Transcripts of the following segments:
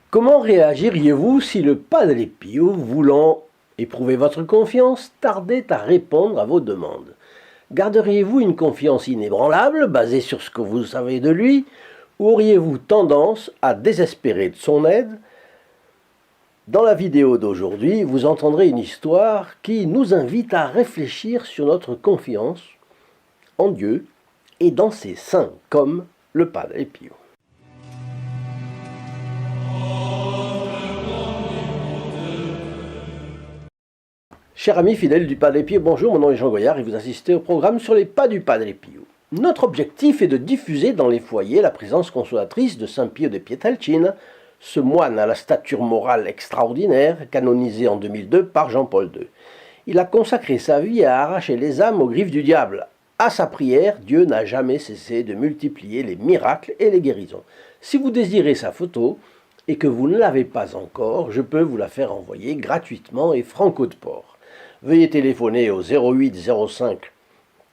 Comment réagiriez-vous si le Padre Pio, voulant éprouver votre confiance, tardait à répondre à vos demandes? Garderiez-vous une confiance inébranlable, basée sur ce que vous savez de lui, ou auriez-vous tendance à désespérer de son aide? Dans la vidéo d'aujourd'hui, vous entendrez une histoire qui nous invite à réfléchir sur notre confiance en Dieu et dans ses saints, comme le Padre Pio. Chers amis fidèles du Padre Pio, bonjour, mon nom est Jean Goyard et vous assistez au programme sur les pas du Padre Pio. Notre objectif est de diffuser dans les foyers la présence consolatrice de Saint Pio de Pietrelcina, ce moine à la stature morale extraordinaire, canonisé en 2002 par Jean-Paul II. Il a consacré sa vie à arracher les âmes aux griffes du diable. À sa prière, Dieu n'a jamais cessé de multiplier les miracles et les guérisons. Si vous désirez sa photo et que vous ne l'avez pas encore, je peux vous la faire envoyer gratuitement et franco de port. Veuillez téléphoner au 08 05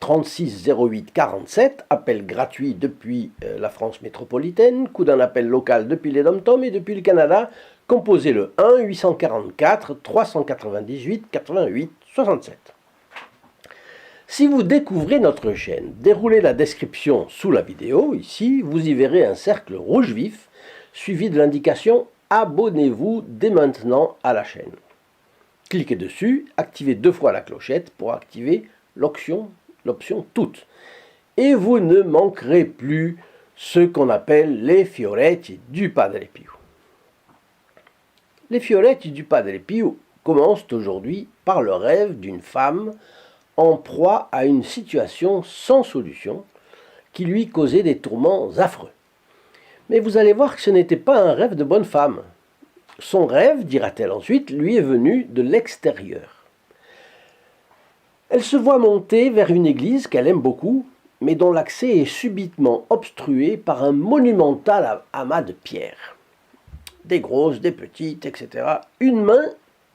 36 08 47, appel gratuit depuis la France métropolitaine, coût d'un appel local depuis les Dom-Tom et depuis le Canada, composez le 1 844 398 88 67. Si vous découvrez notre chaîne, déroulez la description sous la vidéo, ici, vous y verrez un cercle rouge vif, suivi de l'indication « Abonnez-vous dès maintenant à la chaîne ». Cliquez dessus, activez 2 fois la clochette pour activer l'option toutes. Et vous ne manquerez plus ce qu'on appelle les fioretti du Padre Pio. Les fioretti du Padre Pio commencent aujourd'hui par le rêve d'une femme en proie à une situation sans solution qui lui causait des tourments affreux. Mais vous allez voir que ce n'était pas un rêve de bonne femme. Son rêve, dira-t-elle ensuite, lui est venu de l'extérieur. Elle se voit monter vers une église qu'elle aime beaucoup, mais dont l'accès est subitement obstrué par un monumental amas de pierres. Des grosses, des petites, etc. Une main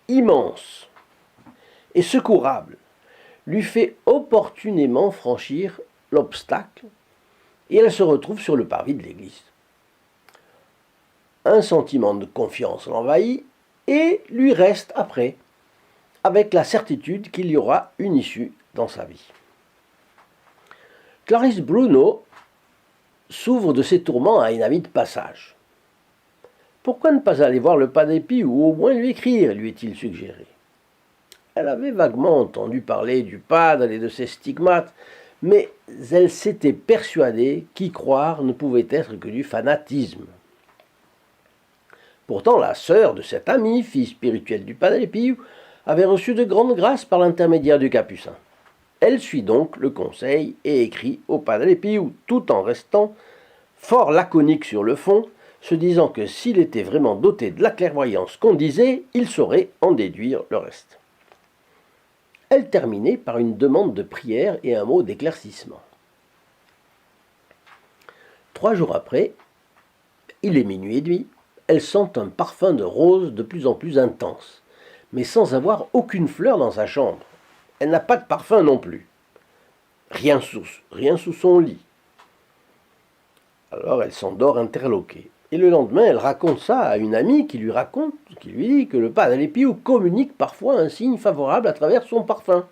immense et secourable lui fait opportunément franchir l'obstacle et elle se retrouve sur le parvis de l'église. Un sentiment de confiance l'envahit et lui reste après, avec la certitude qu'il y aura une issue dans sa vie. Clarisse Bruno s'ouvre de ses tourments à une amie de passage. Pourquoi ne pas aller voir le Padre Pio ou au moins lui écrire, lui est-il suggéré. Elle avait vaguement entendu parler du Padre et de ses stigmates, mais elle s'était persuadée qu'y croire ne pouvait être que du fanatisme. Pourtant, la sœur de cette amie, fille spirituelle du Padre Pio, avait reçu de grandes grâces par l'intermédiaire du Capucin. Elle suit donc le conseil et écrit au Padre Pio, tout en restant fort laconique sur le fond, se disant que s'il était vraiment doté de la clairvoyance qu'on disait, il saurait en déduire le reste. Elle terminait par une demande de prière et un mot d'éclaircissement. 3 jours après, il est minuit et demi, elle sent un parfum de rose de plus en plus intense, mais sans avoir aucune fleur dans sa chambre. Elle n'a pas de parfum non plus. Rien sous son lit. Alors elle s'endort interloquée. Et le lendemain, elle raconte ça à une amie qui lui dit que le Padre Pio communique parfois un signe favorable à travers son parfum.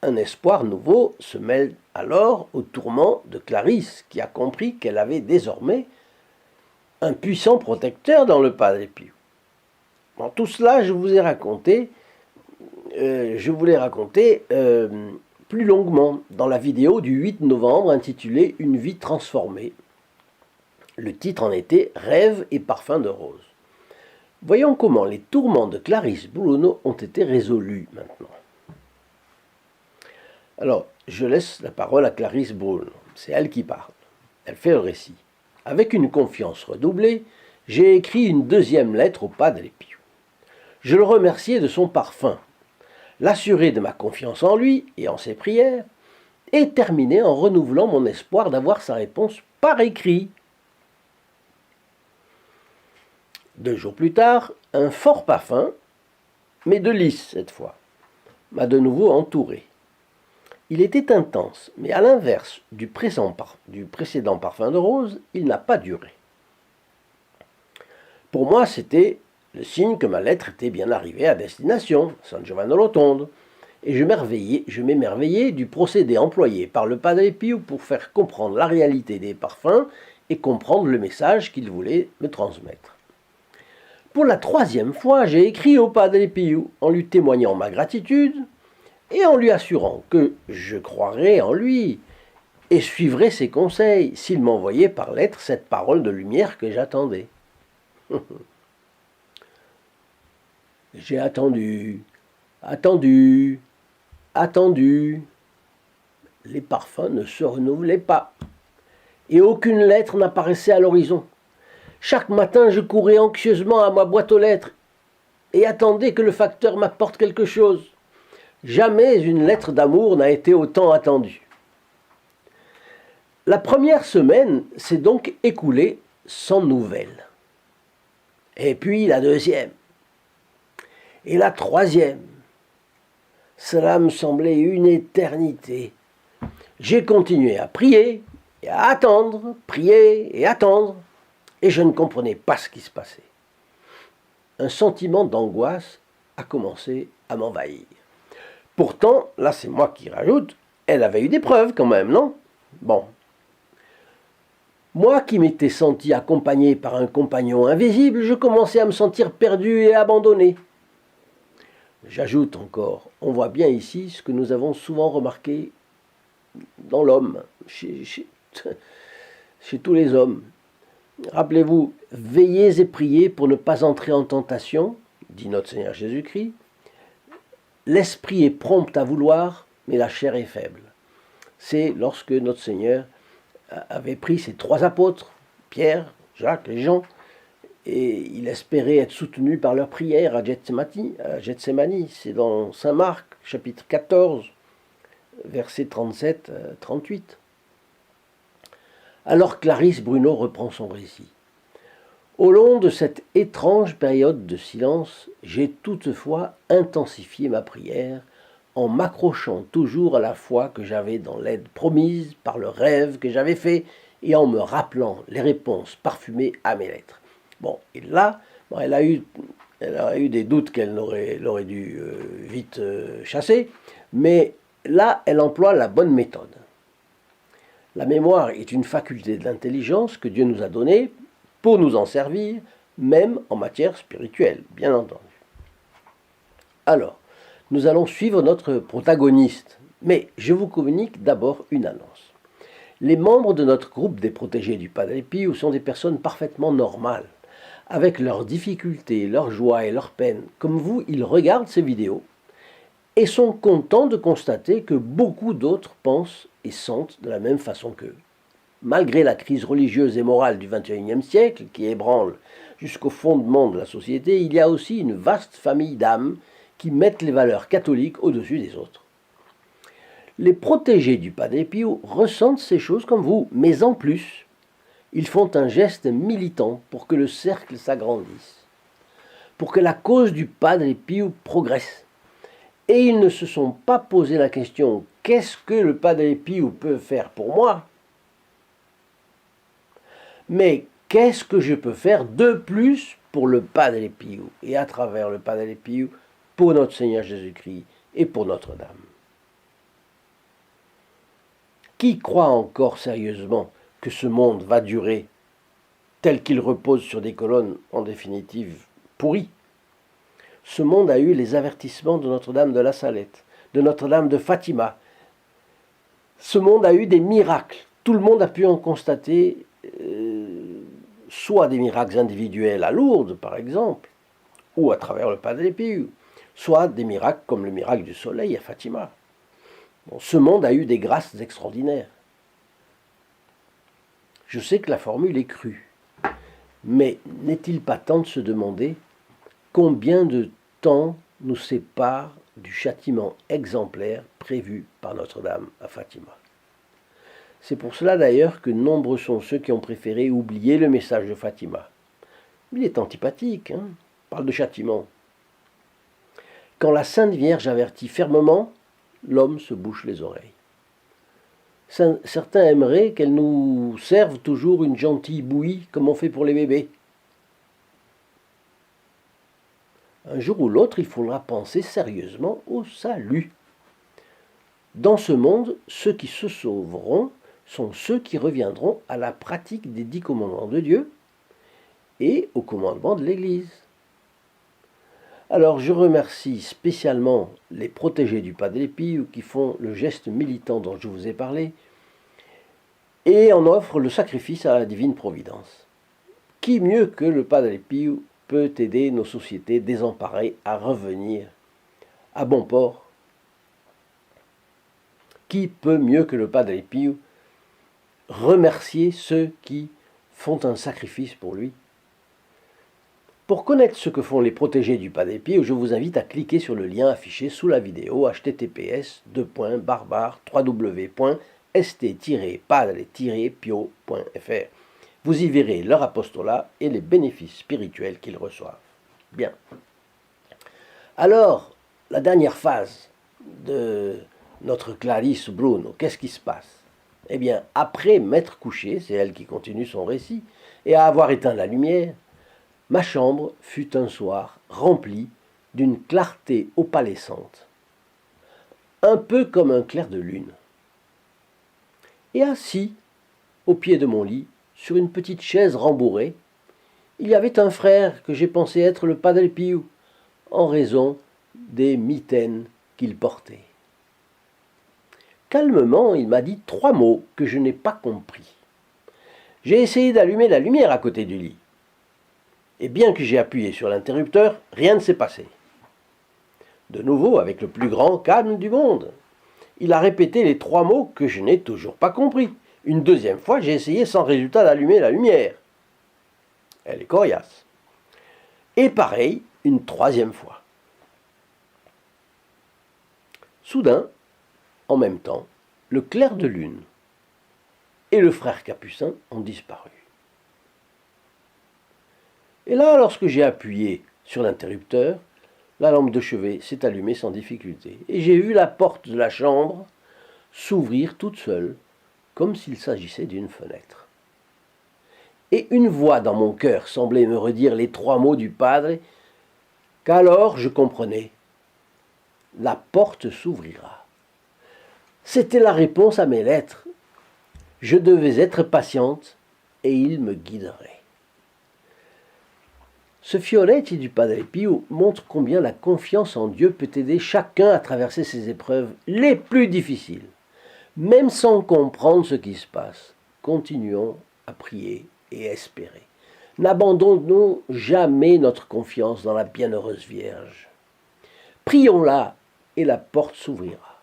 Un espoir nouveau se mêle alors au tourment de Clarisse, qui a compris qu'elle avait désormais un puissant protecteur dans le Padre Pio. Dans tout cela, je vous l'ai raconté plus longuement dans la vidéo du 8 novembre intitulée « Une vie transformée ». Le titre en était « Rêve et parfum de rose ». Voyons comment les tourments de Clarisse Bruno ont été résolus maintenant. Alors, je laisse la parole à Clarisse Bruno. C'est elle qui parle. Elle fait le récit. Avec une confiance redoublée, j'ai écrit une 2e lettre au Padre Pio. Je le remerciais de son parfum, l'assurer de ma confiance en lui et en ses prières, et terminer en renouvelant mon espoir d'avoir sa réponse par écrit. 2 jours plus tard, un fort parfum, mais de lys cette fois, m'a de nouveau entouré. Il était intense, mais à l'inverse du précédent parfum de rose, il n'a pas duré. Pour moi, c'était le signe que ma lettre était bien arrivée à destination, San Giovanni Rotondo, et je m'émerveillais du procédé employé par le Padre Pio pour faire comprendre la réalité des parfums et comprendre le message qu'il voulait me transmettre. Pour la 3e fois, j'ai écrit au Padre Pio en lui témoignant ma gratitude et en lui assurant que je croirais en lui et suivrais ses conseils s'il m'envoyait par lettre cette parole de lumière que j'attendais. J'ai attendu. Les parfums ne se renouvelaient pas et aucune lettre n'apparaissait à l'horizon. Chaque matin, je courais anxieusement à ma boîte aux lettres et attendais que le facteur m'apporte quelque chose. Jamais une lettre d'amour n'a été autant attendue. La première semaine s'est donc écoulée sans nouvelles. Et puis la 2e. Et la 3e. Cela me semblait une éternité. J'ai continué à prier et à attendre, prier et attendre, et je ne comprenais pas ce qui se passait. Un sentiment d'angoisse a commencé à m'envahir. Pourtant, là c'est moi qui rajoute, elle avait eu des preuves quand même, non? Bon. Moi qui m'étais senti accompagné par un compagnon invisible, je commençais à me sentir perdu et abandonné. J'ajoute encore, on voit bien ici ce que nous avons souvent remarqué dans l'homme, chez tous les hommes. Rappelez-vous, veillez et priez pour ne pas entrer en tentation, dit notre Seigneur Jésus-Christ. L'esprit est prompt à vouloir, mais la chair est faible. C'est lorsque notre Seigneur avait pris ses 3 apôtres, Pierre, Jacques et Jean, et il espérait être soutenu par leur prière à Gethsémani. C'est dans Saint Marc, chapitre 14, versets 37-38. Alors Clarisse Bruno reprend son récit. Au long de cette étrange période de silence, j'ai toutefois intensifié ma prière en m'accrochant toujours à la foi que j'avais dans l'aide promise par le rêve que j'avais fait et en me rappelant les réponses parfumées à mes lettres. Bon, et là, elle a eu des doutes qu'elle aurait dû vite chasser, mais là, elle emploie la bonne méthode. La mémoire est une faculté de l'intelligence que Dieu nous a donnée pour nous en servir, même en matière spirituelle, bien entendu. Alors, nous allons suivre notre protagoniste, mais je vous communique d'abord une annonce. Les membres de notre groupe des protégés du Padre Pio sont des personnes parfaitement normales, avec leurs difficultés, leurs joies et leurs peines. Comme vous, ils regardent ces vidéos et sont contents de constater que beaucoup d'autres pensent et sentent de la même façon qu'eux. Malgré la crise religieuse et morale du XXIe siècle, qui ébranle jusqu'au fondement de la société, il y a aussi une vaste famille d'âmes qui mettent les valeurs catholiques au-dessus des autres. Les protégés du Padre Pio ressentent ces choses comme vous, mais en plus, ils font un geste militant pour que le cercle s'agrandisse, pour que la cause du Padre Pio progresse. Et ils ne se sont pas posé la question « Qu'est-ce que le Padre Pio peut faire pour moi ?» Mais qu'est-ce que je peux faire de plus pour le Padre Pio et à travers le Padre Pio pour notre Seigneur Jésus-Christ et pour Notre-Dame? Qui croit encore sérieusement que ce monde va durer tel qu'il repose sur des colonnes en définitive pourries? Ce monde a eu les avertissements de Notre-Dame de la Salette, de Notre-Dame de Fatima. Ce monde a eu des miracles. Tout le monde a pu en constater soit des miracles individuels à Lourdes, par exemple, ou à travers le Padre Pio, soit des miracles comme le miracle du soleil à Fatima. Bon, ce monde a eu des grâces extraordinaires. Je sais que la formule est crue, mais n'est-il pas temps de se demander combien de temps nous sépare du châtiment exemplaire prévu par Notre-Dame à Fatima? C'est pour cela d'ailleurs que nombreux sont ceux qui ont préféré oublier le message de Fatima. Il est antipathique, hein, on parle de châtiment. Quand la Sainte Vierge avertit fermement, l'homme se bouche les oreilles. Certains aimeraient qu'elle nous serve toujours une gentille bouillie comme on fait pour les bébés. Un jour ou l'autre, il faudra penser sérieusement au salut. Dans ce monde, ceux qui se sauveront sont ceux qui reviendront à la pratique des 10 commandements de Dieu et au commandement de l'Église. Alors je remercie spécialement les protégés du Padre Pio qui font le geste militant dont je vous ai parlé et en offrent le sacrifice à la divine providence. Qui mieux que le Padre Pio peut aider nos sociétés désemparées à revenir à bon port? Qui peut mieux que le Padre Pio remercier ceux qui font un sacrifice pour lui? Pour connaître ce que font les protégés du Padre Pio, je vous invite à cliquer sur le lien affiché sous la vidéo https://www.st-padre-pio.fr. Vous y verrez leur apostolat et les bénéfices spirituels qu'ils reçoivent. Bien. Alors, la dernière phase de notre Clarisse Bruno, qu'est-ce qui se passe? Eh bien, après m'être couché, c'est elle qui continue son récit, et à avoir éteint la lumière, ma chambre fut un soir remplie d'une clarté opalescente, un peu comme un clair de lune. Et assis, au pied de mon lit, sur une petite chaise rembourrée, il y avait un frère que j'ai pensé être le Padre Pio, en raison des mitaines qu'il portait. Calmement, il m'a dit 3 mots que je n'ai pas compris. J'ai essayé d'allumer la lumière à côté du lit. Et bien que j'ai appuyé sur l'interrupteur, rien ne s'est passé. De nouveau, avec le plus grand calme du monde, il a répété les 3 mots que je n'ai toujours pas compris. Une deuxième fois, j'ai essayé sans résultat d'allumer la lumière. Elle est coriace. Et pareil, une 3e fois. Soudain, en même temps, le clair de lune et le frère Capucin ont disparu. Et là, lorsque j'ai appuyé sur l'interrupteur, la lampe de chevet s'est allumée sans difficulté. Et j'ai vu la porte de la chambre s'ouvrir toute seule, comme s'il s'agissait d'une fenêtre. Et une voix dans mon cœur semblait me redire les 3 mots du Padre, qu'alors je comprenais. La porte s'ouvrira. C'était la réponse à mes lettres. Je devais être patiente et il me guiderait. Ce fioretti du Padre Pio montre combien la confiance en Dieu peut aider chacun à traverser ces épreuves les plus difficiles. Même sans comprendre ce qui se passe, continuons à prier et espérer. N'abandonnons jamais notre confiance dans la bienheureuse Vierge. Prions-la et la porte s'ouvrira.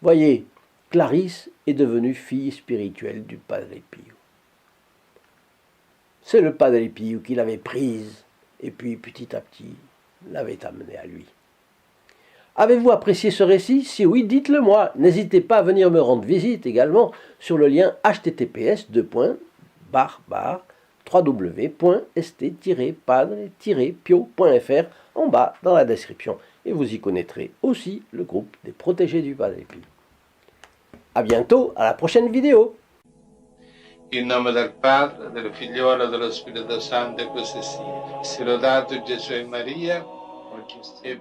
Voyez, Clarisse est devenue fille spirituelle du Padre Pio. C'est le Padre Pio qui l'avait prise et puis petit à petit l'avait amenée à lui. Avez-vous apprécié ce récit? Si oui, dites-le moi. N'hésitez pas à venir me rendre visite également sur le lien https://www.st-padre-pio.fr en bas dans la description. Et vous y connaîtrez aussi le groupe des protégés du Padre Pio. A bientôt, à la prochaine vidéo. In nome del Padre, del Figliolo e dello Spirito Santo, e così sia. Sia lodato Gesù e Maria, oggi e